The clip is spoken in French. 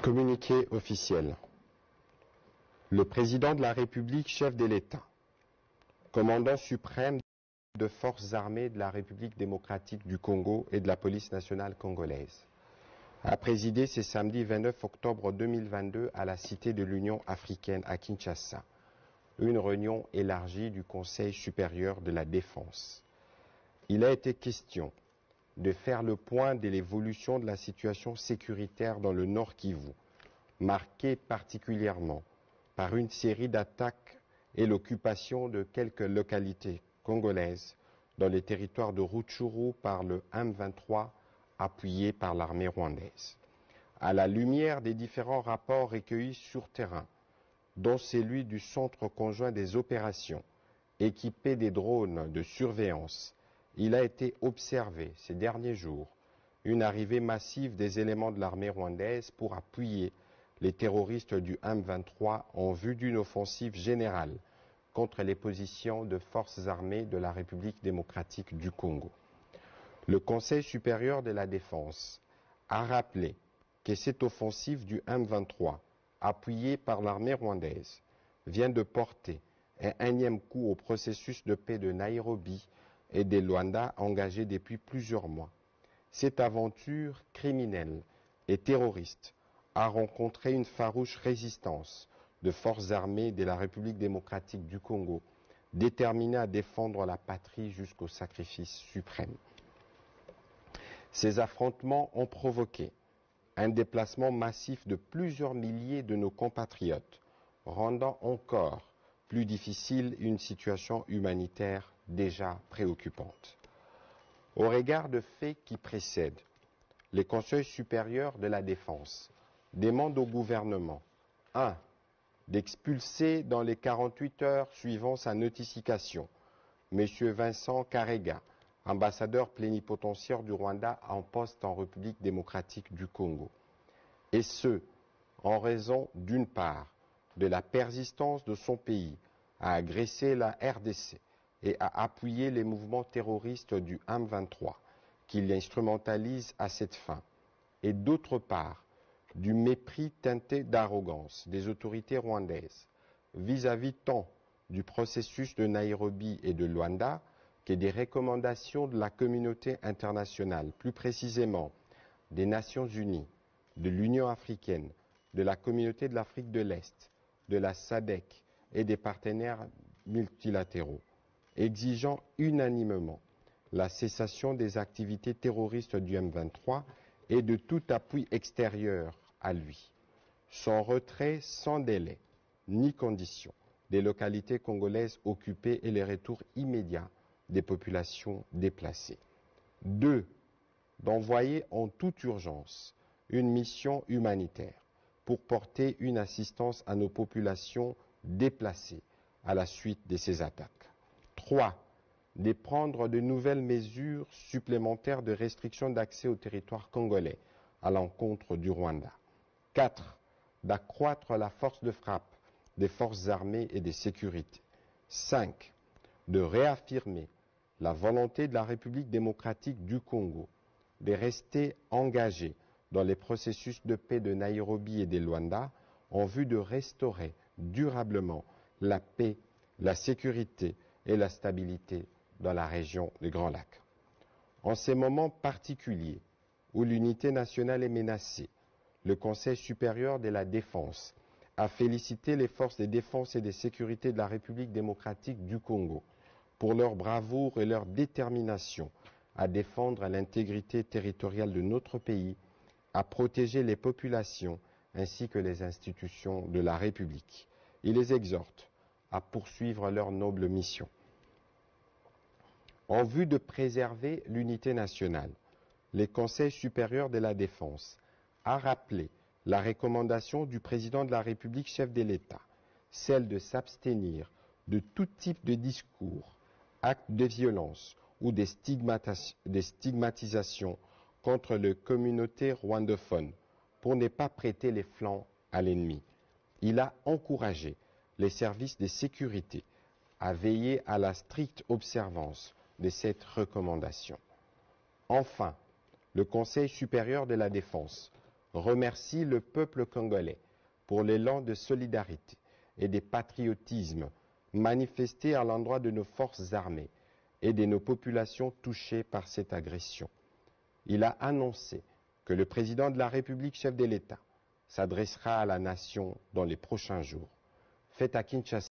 Communiqué officiel. Le président de la République, chef de l'État, commandant suprême de forces armées de la République démocratique du Congo et de la police nationale congolaise, a présidé ce samedi 29 octobre 2022 à la Cité de l'Union africaine à Kinshasa, une réunion élargie du Conseil supérieur de la défense. Il a été question de faire le point de l'évolution de la situation sécuritaire dans le Nord Kivu, marquée particulièrement par une série d'attaques et l'occupation de quelques localités congolaises dans les territoires de Rutshuru par le M23 appuyé par l'armée rwandaise. À la lumière des différents rapports recueillis sur terrain, dont celui du Centre conjoint des opérations, équipé des drones de surveillance, il a été observé ces derniers jours une arrivée massive des éléments de l'armée rwandaise pour appuyer les terroristes du M23 en vue d'une offensive générale contre les positions de forces armées de la République démocratique du Congo. Le Conseil supérieur de la défense a rappelé que cette offensive du M23, appuyée par l'armée rwandaise, vient de porter un énième coup au processus de paix de Nairobi et de Luanda engagé depuis plusieurs mois. Cette aventure criminelle et terroriste a rencontré une farouche résistance de forces armées de la République démocratique du Congo, déterminées à défendre la patrie jusqu'au sacrifice suprême. Ces affrontements ont provoqué un déplacement massif de plusieurs milliers de nos compatriotes, rendant encore plus difficile une situation humanitaire déjà préoccupante. Au regard de faits qui précèdent, le Conseil supérieur de la défense demande au gouvernement 1. D'expulser dans les 48 heures suivant sa notification M. Vincent Karega, ambassadeur plénipotentiaire du Rwanda en poste en République démocratique du Congo, et ce, en raison d'une part de la persistance de son pays à agresser la RDC et à appuyer les mouvements terroristes du M23 qui l'instrumentalisent à cette fin, et d'autre part du mépris teinté d'arrogance des autorités rwandaises vis-à-vis tant du processus de Nairobi et de Luanda que des recommandations de la communauté internationale, plus précisément des Nations Unies, de l'Union africaine, de la Communauté de l'Afrique de l'Est, de la SADC et des partenaires multilatéraux, exigeant unanimement la cessation des activités terroristes du M23 et de tout appui extérieur à lui, son retrait sans délai ni condition des localités congolaises occupées et le retour immédiat des populations déplacées. 2. D'envoyer en toute urgence une mission humanitaire pour porter une assistance à nos populations déplacées à la suite de ces attaques. 3. De prendre de nouvelles mesures supplémentaires de restriction d'accès au territoire congolais à l'encontre du Rwanda. 4. D'accroître la force de frappe des forces armées et de sécurité. 5. De réaffirmer la volonté de la République démocratique du Congo de rester engagée dans les processus de paix de Nairobi et de Luanda en vue de restaurer durablement la paix, la sécurité et la stabilité dans la région des Grands Lacs. En ces moments particuliers où l'unité nationale est menacée, le Conseil supérieur de la défense a félicité les forces de défense et de sécurité de la République démocratique du Congo pour leur bravoure et leur détermination à défendre l'intégrité territoriale de notre pays, à protéger les populations ainsi que les institutions de la République. Il les exhorte à poursuivre leur noble mission. En vue de préserver l'unité nationale, le Conseil supérieur de la défense a rappelé la recommandation du président de la République, chef de l'État, celle de s'abstenir de tout type de discours, actes de violence ou des stigmatisations contre les communautés rwandophones pour ne pas prêter les flancs à l'ennemi. Il a encouragé les services de sécurité à veiller à la stricte observance de cette recommandation. Enfin, le Conseil supérieur de la défense remercie le peuple congolais pour l'élan de solidarité et de patriotisme manifesté à l'endroit de nos forces armées et de nos populations touchées par cette agression. Il a annoncé que le président de la République, chef de l'État, s'adressera à la nation dans les prochains jours. Fait à Kinshasa.